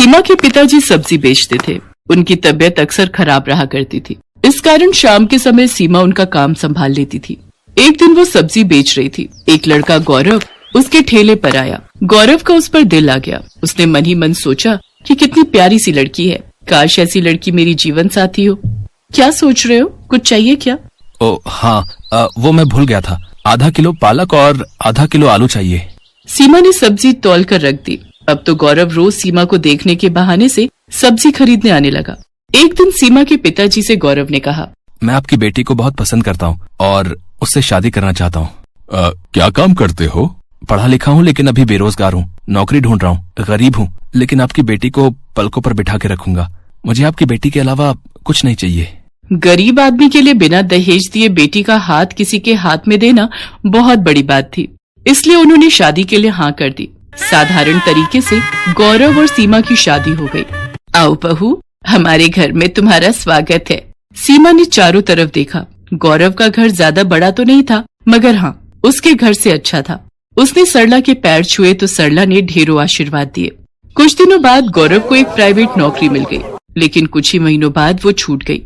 सीमा के पिताजी सब्जी बेचते थे। उनकी तबीयत अक्सर खराब रहा करती थी। इस कारण शाम के समय सीमा उनका काम संभाल लेती थी। एक दिन वो सब्जी बेच रही थी। एक लड़का गौरव उसके ठेले पर आया। गौरव का उस पर दिल आ गया। उसने मन ही मन सोचा कि कितनी प्यारी सी लड़की है, काश ऐसी लड़की मेरी जीवन साथी हो। क्या सोच रहे हो, कुछ चाहिए क्या? ओ हाँ, वो मैं भूल गया था। आधा किलो पालक और आधा किलो आलू चाहिए। सीमा ने सब्जी तौल कर रख दी। अब तो गौरव रोज सीमा को देखने के बहाने से सब्जी खरीदने आने लगा। एक दिन सीमा के पिताजी से गौरव ने कहा, मैं आपकी बेटी को बहुत पसंद करता हूँ और उससे शादी करना चाहता हूँ। क्या काम करते हो? पढ़ा लिखा हूँ लेकिन अभी बेरोजगार हूँ, नौकरी ढूंढ रहा हूँ, गरीब हूँ, लेकिन आपकी बेटी को पलकों पर बिठा के रखूंगा। मुझे आपकी बेटी के अलावा कुछ नहीं चाहिए। गरीब आदमी के लिए बिना दहेज दिए बेटी का हाथ किसी के हाथ में देना बहुत बड़ी बात थी, इसलिए उन्होंने शादी के लिए हाँ कर दी। साधारण तरीके से गौरव और सीमा की शादी हो गई। आओ बहू, हमारे घर में तुम्हारा स्वागत है। सीमा ने चारों तरफ देखा। गौरव का घर ज्यादा बड़ा तो नहीं था, मगर हाँ, उसके घर से अच्छा था। उसने सरला के पैर छुए तो सरला ने ढेरों आशीर्वाद दिए। कुछ दिनों बाद गौरव को एक प्राइवेट नौकरी मिल गई, लेकिन कुछ ही महीनों बाद वो छूट गई।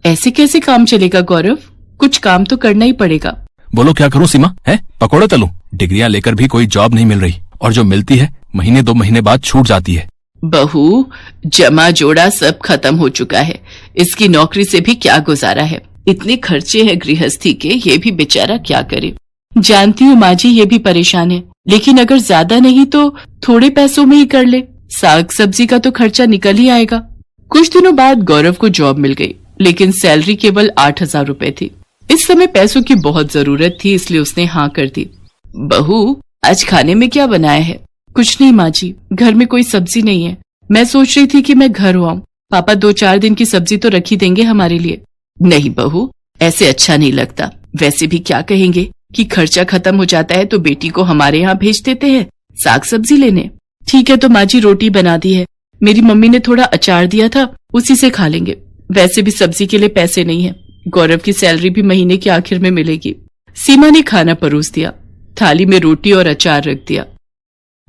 ऐसे कैसे काम चलेगा गौरव? कुछ काम तो करना ही पड़ेगा। बोलो क्या करूं सीमा? है पकौड़े तलूं? डिग्रियां लेकर भी कोई जॉब नहीं मिल रही, और जो मिलती है महीने 2 महीने बाद छूट जाती है। बहू, जमा जोड़ा सब खत्म हो चुका है। इसकी नौकरी से भी क्या गुजारा है। इतने खर्चे हैं गृहस्थी के, ये भी बेचारा क्या करे। जानती हूँ माँ जी, ये भी परेशान है, लेकिन अगर ज्यादा नहीं तो थोड़े पैसों में ही कर ले। साग सब्जी का तो खर्चा निकल ही आएगा। कुछ दिनों बाद गौरव को जॉब मिल गई, लेकिन सैलरी केवल 8,000 रुपए थी। इस समय पैसों की बहुत जरूरत थी, इसलिए उसने हाँ कर दी। बहू, आज खाने में क्या बनाया है? कुछ नहीं माँ जी, घर में कोई सब्जी नहीं है। मैं सोच रही थी कि मैं घर आऊं, पापा 2-4 दिन की सब्जी तो रख ही देंगे हमारे लिए। नहीं बहू, ऐसे अच्छा नहीं लगता। वैसे भी क्या कहेंगे कि खर्चा खत्म हो जाता है तो बेटी को हमारे यहाँ भेज देते हैं साग सब्जी लेने। ठीक है तो माँ जी, रोटी बना दी है। मेरी मम्मी ने थोड़ा अचार दिया था, उसी से खा लेंगे। वैसे भी सब्जी के लिए पैसे नहीं है। गौरव की सैलरी भी महीने के आखिर में मिलेगी। सीमा ने खाना परोस दिया। थाली में रोटी और अचार रख दिया।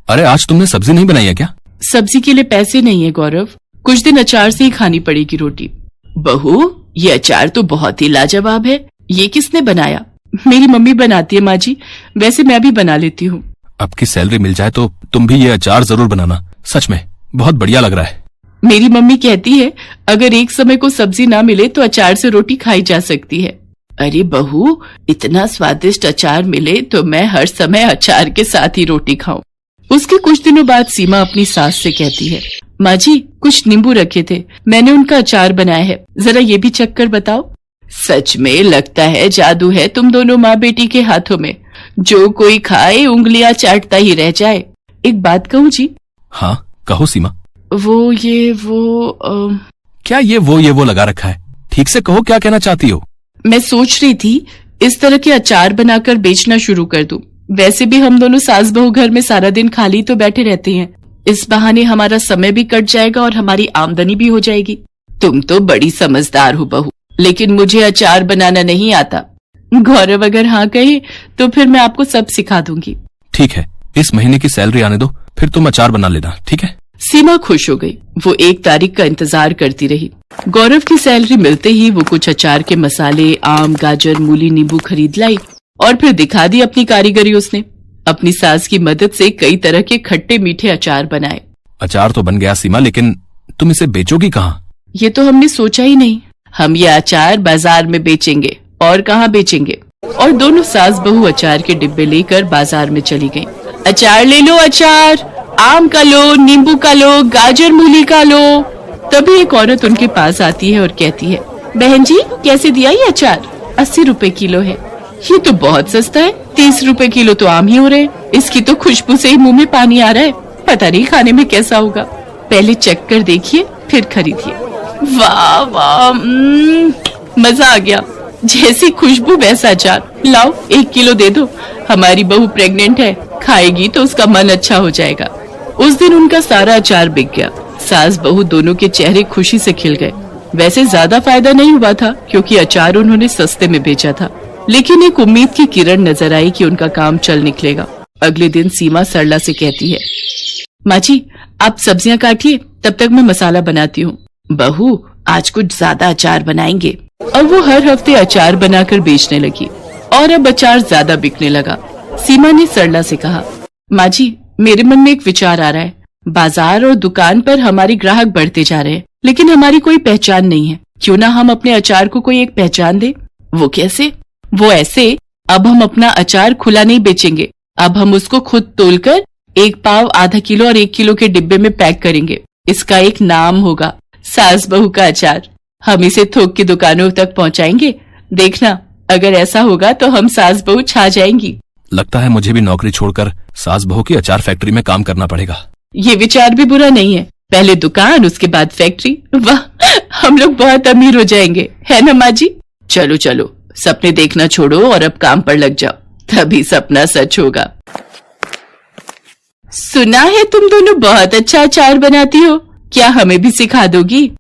अरे आज तुमने सब्जी नहीं बनाई है क्या? सब्जी के लिए पैसे नहीं है गौरव, कुछ दिन अचार से ही खानी पड़ेगी रोटी। बहू, ये अचार तो बहुत ही लाजवाब है। ये किसने बनाया? मेरी मम्मी बनाती है माँ जी, वैसे मैं भी बना लेती हूँ। आपकी सैलरी मिल जाए तो तुम भी ये अचार जरूर बनाना, सच में बहुत बढ़िया लग रहा है। मेरी मम्मी कहती है अगर एक समय को सब्जी ना मिले तो अचार से रोटी खाई जा सकती है। अरे बहू, इतना स्वादिष्ट अचार मिले तो मैं हर समय अचार के साथ ही रोटी खाऊं। उसके कुछ दिनों बाद सीमा अपनी सास से कहती है, माँ जी, कुछ नींबू रखे थे, मैंने उनका अचार बनाया है, जरा ये भी चख कर बताओ। सच में लगता है जादू है तुम दोनों माँ बेटी के हाथों में। जो कोई खाए उंगलियां चाटता ही रह जाए। एक बात कहूँ जी? हाँ कहो सीमा। क्या ये वो लगा रखा है? ठीक से कहो, क्या कहना चाहती हो? मैं सोच रही थी इस तरह के अचार बनाकर बेचना शुरू कर दूं। वैसे भी हम दोनों सास बहू घर में सारा दिन खाली तो बैठे रहते हैं। इस बहाने हमारा समय भी कट जाएगा और हमारी आमदनी भी हो जाएगी। तुम तो बड़ी समझदार हो बहू, लेकिन मुझे अचार बनाना नहीं आता। गौरव अगर हाँ कहे तो फिर मैं आपको सब सिखा दूंगी। ठीक है, इस महीने की सैलरी आने दो, फिर तुम अचार बना लेना, ठीक है? सीमा खुश हो गई। वो 1 तारीख का इंतजार करती रही। गौरव की सैलरी मिलते ही वो कुछ अचार के मसाले, आम, गाजर, मूली, नींबू खरीद लाई और फिर दिखा दी अपनी कारीगरी। उसने अपनी सास की मदद से कई तरह के खट्टे मीठे अचार बनाए। अचार तो बन गया सीमा, लेकिन तुम इसे बेचोगी कहाँ? ये तो हमने सोचा ही नहीं। हम ये अचार बाजार में बेचेंगे, और कहाँ बेचेंगे। और दोनों सास बहू अचार के डिब्बे लेकर बाजार में चली गईं। अचार ले लो, अचार, आम का लो, नींबू का लो, गाजर मूली का लो। तभी एक औरत उनके पास आती है और कहती है, बहन जी, कैसे दिया ये अचार? 80 रुपए किलो है। ये तो बहुत सस्ता है, 30 रुपए किलो तो आम ही हो रहे। इसकी तो खुशबू से ही मुंह में पानी आ रहा है। पता नहीं खाने में कैसा होगा। पहले चख कर देखिए, फिर खरीदिए। वाह वाह, मजा आ गया। जैसी खुशबू वैसा अचार। लाओ 1 किलो दे दो। हमारी बहू प्रेग्नेंट है, खाएगी तो उसका मन अच्छा हो जाएगा। उस दिन उनका सारा अचार बिक गया। सास बहू दोनों के चेहरे खुशी से खिल गए। वैसे ज्यादा फायदा नहीं हुआ था, क्योंकि अचार उन्होंने सस्ते में बेचा था, लेकिन एक उम्मीद की किरण नजर आई कि उनका काम चल निकलेगा। अगले दिन सीमा सरला से कहती है, माँ जी, आप सब्जियां काटिए, तब तक मैं मसाला बनाती हूँ। बहू, आज कुछ ज्यादा अचार बनाएंगे। और वो हर हफ्ते अचार बनाकर बेचने लगी और अब अचार ज्यादा बिकने लगा। सीमा ने सरला से कहा, माँ जी, मेरे मन में एक विचार आ रहा है। बाजार और दुकान पर हमारे ग्राहक बढ़ते जा रहे हैं, लेकिन हमारी कोई पहचान नहीं है। क्यों ना हम अपने अचार को कोई एक पहचान दे। वो कैसे? वो ऐसे, अब हम अपना अचार खुला नहीं बेचेंगे। अब हम उसको खुद तोलकर 1 पाव, आधा किलो और 1 किलो के डिब्बे में पैक करेंगे। इसका एक नाम होगा, सास बहू का अचार। हम इसे थोक की दुकानों तक पहुंचाएंगे। देखना, अगर ऐसा होगा तो हम सास बहू छा जाएंगी। लगता है मुझे भी नौकरी छोड़कर सास बहू की अचार फैक्ट्री में काम करना पड़ेगा। ये विचार भी बुरा नहीं है। पहले दुकान, उसके बाद फैक्ट्री। वाह, हम लोग बहुत अमीर हो जाएंगे, है ना माँ जी? चलो चलो, सपने देखना छोड़ो और अब काम पर लग जाओ, तभी सपना सच होगा। सुना है तुम दोनों बहुत अच्छा अचार बनाती हो, क्या हमें भी सिखा दोगी?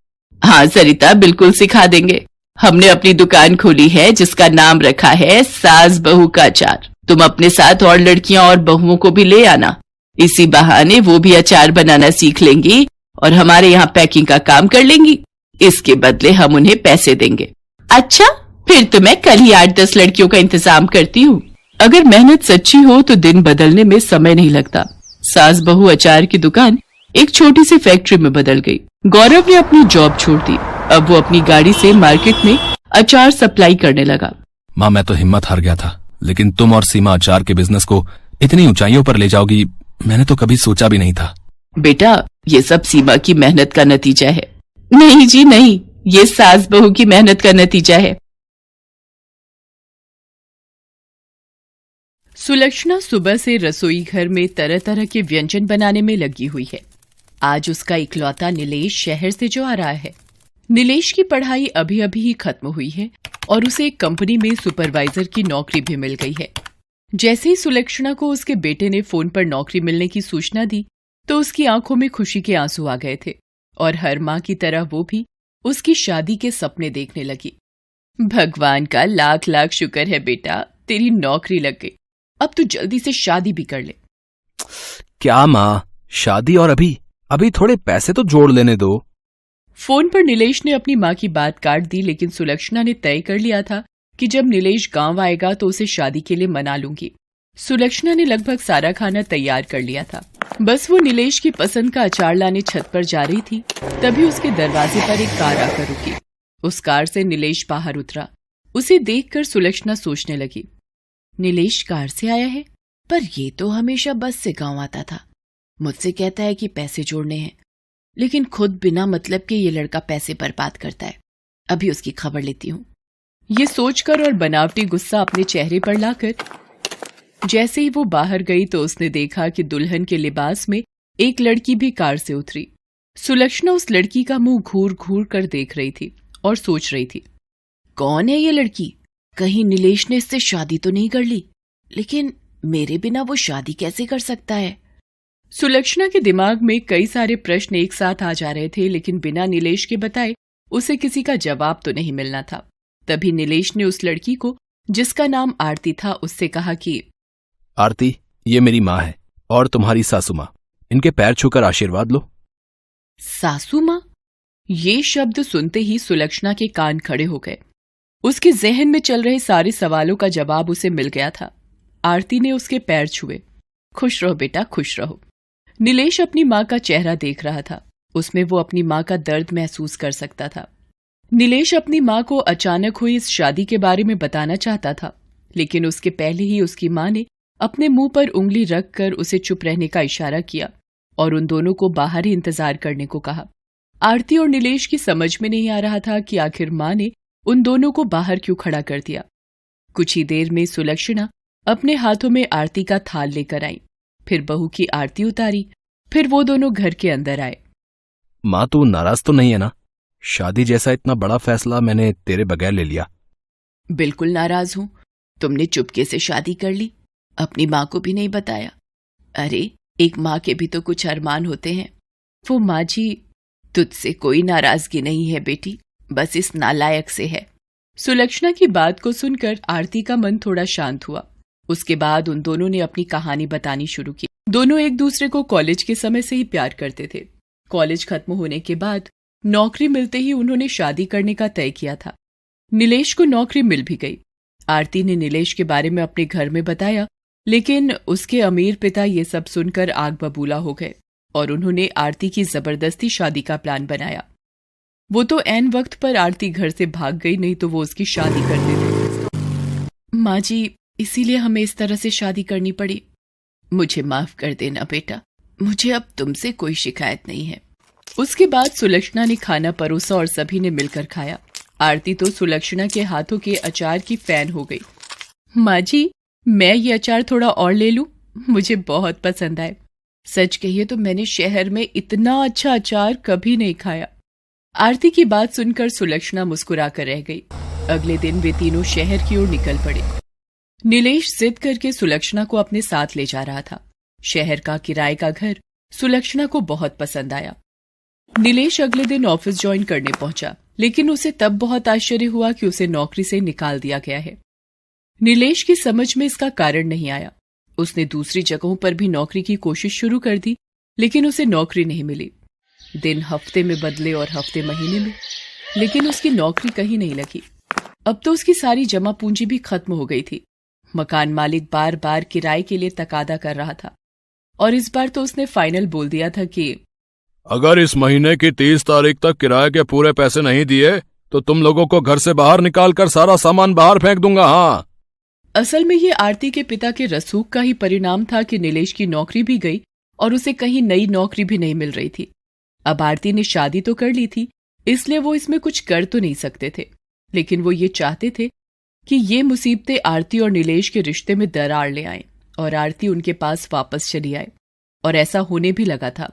हाँ सरिता, बिल्कुल सिखा देंगे। हमने अपनी दुकान खोली है जिसका नाम रखा है सास बहू का अचार। तुम अपने साथ और लड़कियां और बहुओं को भी ले आना। इसी बहाने वो भी अचार बनाना सीख लेंगी और हमारे यहाँ पैकिंग का काम कर लेंगी। इसके बदले हम उन्हें पैसे देंगे। अच्छा, फिर तो मैं कल ही 8-10 लड़कियों का इंतजाम करती हूँ। अगर मेहनत सच्ची हो तो दिन बदलने में समय नहीं लगता। सास बहू अचार की दुकान एक छोटी सी फैक्ट्री में बदल गई। गौरव ने अपनी जॉब छोड़ दी। अब वो अपनी गाड़ी से मार्केट में अचार सप्लाई करने लगा। माँ, मैं तो हिम्मत हार गया था, लेकिन तुम और सीमा अचार के बिजनेस को इतनी ऊंचाइयों पर ले जाओगी, मैंने तो कभी सोचा भी नहीं था। बेटा, ये सब सीमा की मेहनत का नतीजा है। नहीं जी नहीं, ये सास बहू की मेहनत का नतीजा है। सुलक्षणा सुबह से रसोई घर में तरह तरह के व्यंजन बनाने में लगी हुई है। आज उसका इकलौता नीलेश शहर से जो आ रहा है। नीलेश की पढ़ाई अभी अभी ही खत्म हुई है और उसे एक कंपनी में सुपरवाइजर की नौकरी भी मिल गई है। जैसे ही सुलक्षणा को उसके बेटे ने फोन पर नौकरी मिलने की सूचना दी तो उसकी आंखों में खुशी के आंसू आ गए थे और हर माँ की तरह वो भी उसकी शादी के सपने देखने लगी। भगवान का लाख लाख शुक्र है बेटा, तेरी नौकरी लग गई। अब तू जल्दी से शादी भी कर ले। क्या माँ, शादी? और अभी थोड़े पैसे तो जोड़ लेने दो। फोन पर नीलेश ने अपनी माँ की बात काट दी, लेकिन सुलक्षणा ने तय कर लिया था कि जब नीलेश गांव आएगा तो उसे शादी के लिए मना लूंगी। सुलक्षणा ने लगभग सारा खाना तैयार कर लिया था। बस वो नीलेश की पसंद का अचार लाने छत पर जा रही थी, तभी उसके दरवाजे पर एक कार आकर रुकी। उस कार से नीलेश बाहर उतरा। उसे देखकर सुलक्षणा सोचने लगी, नीलेश कार से आया है, पर ये तो हमेशा बस से गांव आता था। मुझसे कहता है कि पैसे जोड़ने हैं, लेकिन खुद बिना मतलब के ये लड़का पैसे बर्बाद करता है। अभी उसकी खबर लेती हूँ। ये सोचकर और बनावटी गुस्सा अपने चेहरे पर लाकर जैसे ही वो बाहर गई तो उसने देखा कि दुल्हन के लिबास में एक लड़की भी कार से उतरी। सुलक्षणा उस लड़की का मुंह घूर घूर कर देख रही थी और सोच रही थी, कौन है ये लड़की? कहीं नीलेश ने इससे शादी तो नहीं कर ली? लेकिन मेरे बिना वो शादी कैसे कर सकता है? सुलक्षणा के दिमाग में कई सारे प्रश्न एक साथ आ जा रहे थे, लेकिन बिना नीलेश के बताए उसे किसी का जवाब तो नहीं मिलना था। तभी नीलेश ने उस लड़की को, जिसका नाम आरती था, उससे कहा कि आरती, ये मेरी माँ है और तुम्हारी सासू माँ। इनके पैर छूकर आशीर्वाद लो। सासू माँ? ये शब्द सुनते ही सुलक्षणा के कान खड़े हो गए। उसके जहन में चल रहे सारे सवालों का जवाब उसे मिल गया था। आरती ने उसके पैर छुए। खुश रहो बेटा, खुश रहो। नीलेश अपनी माँ का चेहरा देख रहा था। उसमें वो अपनी माँ का दर्द महसूस कर सकता था। नीलेश अपनी माँ को अचानक हुई इस शादी के बारे में बताना चाहता था, लेकिन उसके पहले ही उसकी माँ ने अपने मुंह पर उंगली रखकर उसे चुप रहने का इशारा किया और उन दोनों को बाहर ही इंतजार करने को कहा। आरती और नीलेश की समझ में नहीं आ रहा था कि आखिर माँ ने उन दोनों को बाहर क्यों खड़ा कर दिया। कुछ ही देर में सुलक्षणा अपने हाथों में आरती का थाल लेकर आई, फिर बहू की आरती उतारी, फिर वो दोनों घर के अंदर आए। माँ, तू नाराज तो नहीं है ना? शादी जैसा इतना बड़ा फैसला मैंने तेरे बगैर ले लिया। बिल्कुल नाराज हूं। तुमने चुपके से शादी कर ली, अपनी माँ को भी नहीं बताया। अरे, एक माँ के भी तो कुछ अरमान होते हैं। वो माँ जी, तुझसे कोई नाराजगी नहीं है बेटी, बस इस नालायक से है। सुलक्षणा की बात को सुनकर आरती का मन थोड़ा शांत हुआ। उसके बाद उन दोनों ने अपनी कहानी बतानी शुरू की। दोनों एक दूसरे को कॉलेज के समय से ही प्यार करते थे। कॉलेज खत्म होने के बाद नौकरी मिलते ही उन्होंने शादी करने का तय किया था। नीलेश को नौकरी मिल भी गई। आरती ने नीलेश के बारे में अपने घर में बताया, लेकिन उसके अमीर पिता ये सब सुनकर आग बबूला हो गए और उन्होंने आरती की जबरदस्ती शादी का प्लान बनाया। वो तो ऐन वक्त पर आरती घर से भाग गई, नहीं तो वो उसकी शादी कर देते। माँ जी, इसीलिए हमें इस तरह से शादी करनी पड़ी। मुझे माफ कर देना बेटा, मुझे अब तुमसे कोई शिकायत नहीं है। उसके बाद सुलक्षणा ने खाना परोसा और सभी ने मिलकर खाया। आरती तो सुलक्षणा के हाथों के अचार की फैन हो गई। माँ जी, मैं ये अचार थोड़ा और ले लूं? मुझे बहुत पसंद आए। सच कहिए तो मैंने शहर में इतना अच्छा अचार कभी नहीं खाया। आरती की बात सुनकर सुलक्षणा मुस्कुरा कर रह गई। अगले दिन वे तीनों शहर की ओर निकल पड़े। नीलेश जिद करके सुलक्षणा को अपने साथ ले जा रहा था। शहर का किराए का घर सुलक्षणा को बहुत पसंद आया। नीलेश अगले दिन ऑफिस ज्वाइन करने पहुंचा, लेकिन उसे तब बहुत आश्चर्य हुआ कि उसे नौकरी से निकाल दिया गया है। नीलेश की समझ में इसका कारण नहीं आया। उसने दूसरी जगहों पर भी नौकरी की कोशिश शुरू कर दी, लेकिन उसे नौकरी नहीं मिली। दिन हफ्ते में बदले और हफ्ते महीने में, लेकिन उसकी नौकरी कहीं नहीं लगी। अब तो उसकी सारी जमा पूंजी भी खत्म हो गई थी। मकान मालिक बार बार किराए के लिए तकादा कर रहा था और इस बार तो उसने फाइनल बोल दिया था कि अगर इस महीने की 30 तारीख तक किराए के पूरे पैसे नहीं दिए तो तुम लोगों को घर से बाहर निकाल कर सारा सामान बाहर फेंक दूंगा। हाँ, असल में ये आरती के पिता के रसूख का ही परिणाम था कि नीलेश की नौकरी भी गई और उसे कहीं नई नौकरी भी नहीं मिल रही थी। अब आरती ने शादी तो कर ली थी, इसलिए वो इसमें कुछ कर तो नहीं सकते थे, लेकिन वो ये चाहते थे कि ये मुसीबतें आरती और नीलेश के रिश्ते में दरार ले आएं और आरती उनके पास वापस चली आए। और ऐसा होने भी लगा था।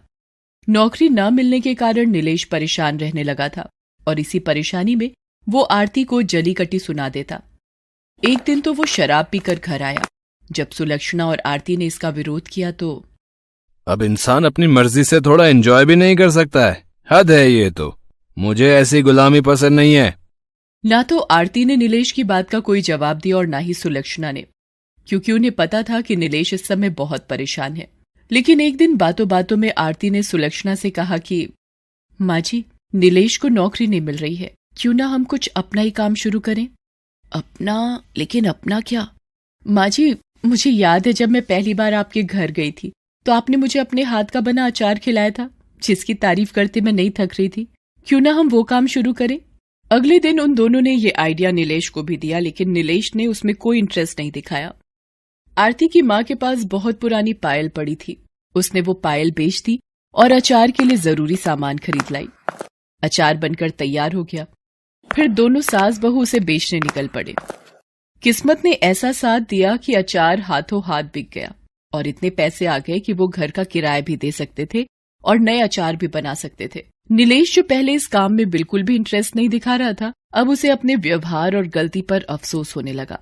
नौकरी न मिलने के कारण नीलेश परेशान रहने लगा था और इसी परेशानी में वो आरती को जली कटी सुना देता। एक दिन तो वो शराब पीकर घर आया। जब सुलक्षणा और आरती ने इसका विरोध किया तो अब इंसान अपनी मर्जी से थोड़ा एंजॉय भी नहीं कर सकता है? हद है ये तो। मुझे ऐसी गुलामी पसंद नहीं है। ना तो आरती ने नीलेश की बात का कोई जवाब दिया और ना ही सुलक्षणा ने, क्योंकि उन्हें पता था कि नीलेश इस समय बहुत परेशान है। लेकिन एक दिन बातों बातों में आरती ने सुलक्षणा से कहा कि माँ जी, नीलेश को नौकरी नहीं मिल रही है, क्यों ना हम कुछ अपना ही काम शुरू करें। अपना? लेकिन अपना क्या? माँ जी, मुझे याद है जब मैं पहली बार आपके घर गई थी तो आपने मुझे अपने हाथ का बना अचार खिलाया था, जिसकी तारीफ करते मैं नहीं थक रही थी। क्यों ना हम वो काम शुरू करें। अगले दिन उन दोनों ने ये आइडिया नीलेश को भी दिया, लेकिन नीलेश ने उसमें कोई इंटरेस्ट नहीं दिखाया। आरती की माँ के पास बहुत पुरानी पायल पड़ी थी। उसने वो पायल बेच दी और अचार के लिए जरूरी सामान खरीद लाई। अचार बनकर तैयार हो गया। फिर दोनों सास बहू उसे बेचने निकल पड़े। किस्मत ने ऐसा साथ दिया कि अचार हाथों हाथ बिक गया और इतने पैसे आ गए कि वो घर का किराया भी दे सकते थे और नए अचार भी बना सकते थे। नीलेश जो पहले इस काम में बिल्कुल भी इंटरेस्ट नहीं दिखा रहा था, अब उसे अपने व्यवहार और गलती पर अफसोस होने लगा।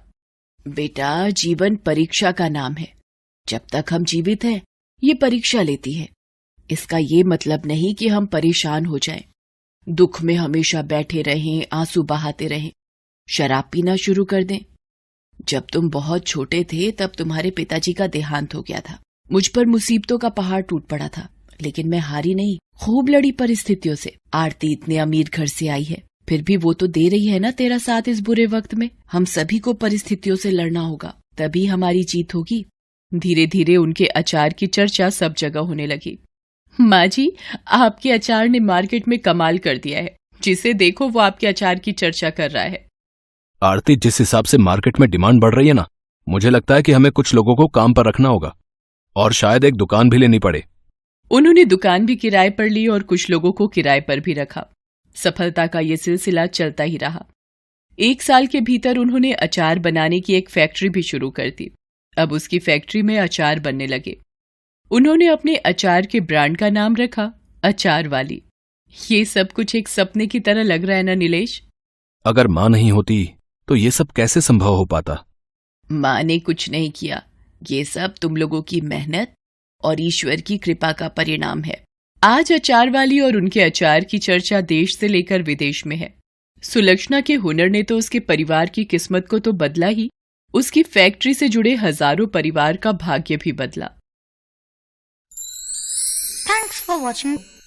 बेटा, जीवन परीक्षा का नाम है। जब तक हम जीवित हैं, ये परीक्षा लेती है। इसका ये मतलब नहीं कि हम परेशान हो जाएं, दुख में हमेशा बैठे रहें, आंसू बहाते रहें, शराब पीना शुरू कर दें। जब तुम बहुत छोटे थे तब तुम्हारे पिताजी का देहांत हो गया था। मुझ पर मुसीबतों का पहाड़ टूट पड़ा था, लेकिन मैं हारी नहीं, खूब लड़ी परिस्थितियों से। आरती इतने अमीर घर से आई है, फिर भी वो तो दे रही है ना तेरा साथ इस बुरे वक्त में। हम सभी को परिस्थितियों से लड़ना होगा, तभी हमारी जीत होगी। धीरे धीरे उनके अचार की चर्चा सब जगह होने लगी। माँ जी, आपके अचार ने मार्केट में कमाल कर दिया है। जिसे देखो वो आपके अचार की चर्चा कर रहा है। आरती, जिस हिसाब से मार्केट में डिमांड बढ़ रही है ना, मुझे लगता है कि हमें कुछ लोगों को काम पर रखना होगा और शायद एक दुकान भी लेनी पड़े। उन्होंने दुकान भी किराए पर ली और कुछ लोगों को किराए पर भी रखा। सफलता का ये सिलसिला चलता ही रहा। 1 साल के भीतर उन्होंने अचार बनाने की एक फैक्ट्री भी शुरू कर दी। अब उसकी फैक्ट्री में अचार बनने लगे। उन्होंने अपने अचार के ब्रांड का नाम रखा अचार वाली। ये सब कुछ एक सपने की तरह लग रहा है ना नीलेश? अगर माँ नहीं होती तो ये सब कैसे संभव हो पाता? माँ ने कुछ नहीं किया। ये सब तुम लोगों की मेहनत और ईश्वर की कृपा का परिणाम है। आज अचार वाली और उनके अचार की चर्चा देश से लेकर विदेश में है। सुलक्षणा के हुनर ने तो उसके परिवार की किस्मत को तो बदला ही, उसकी फैक्ट्री से जुड़े हजारों परिवार का भाग्य भी बदला। Thanks for watching.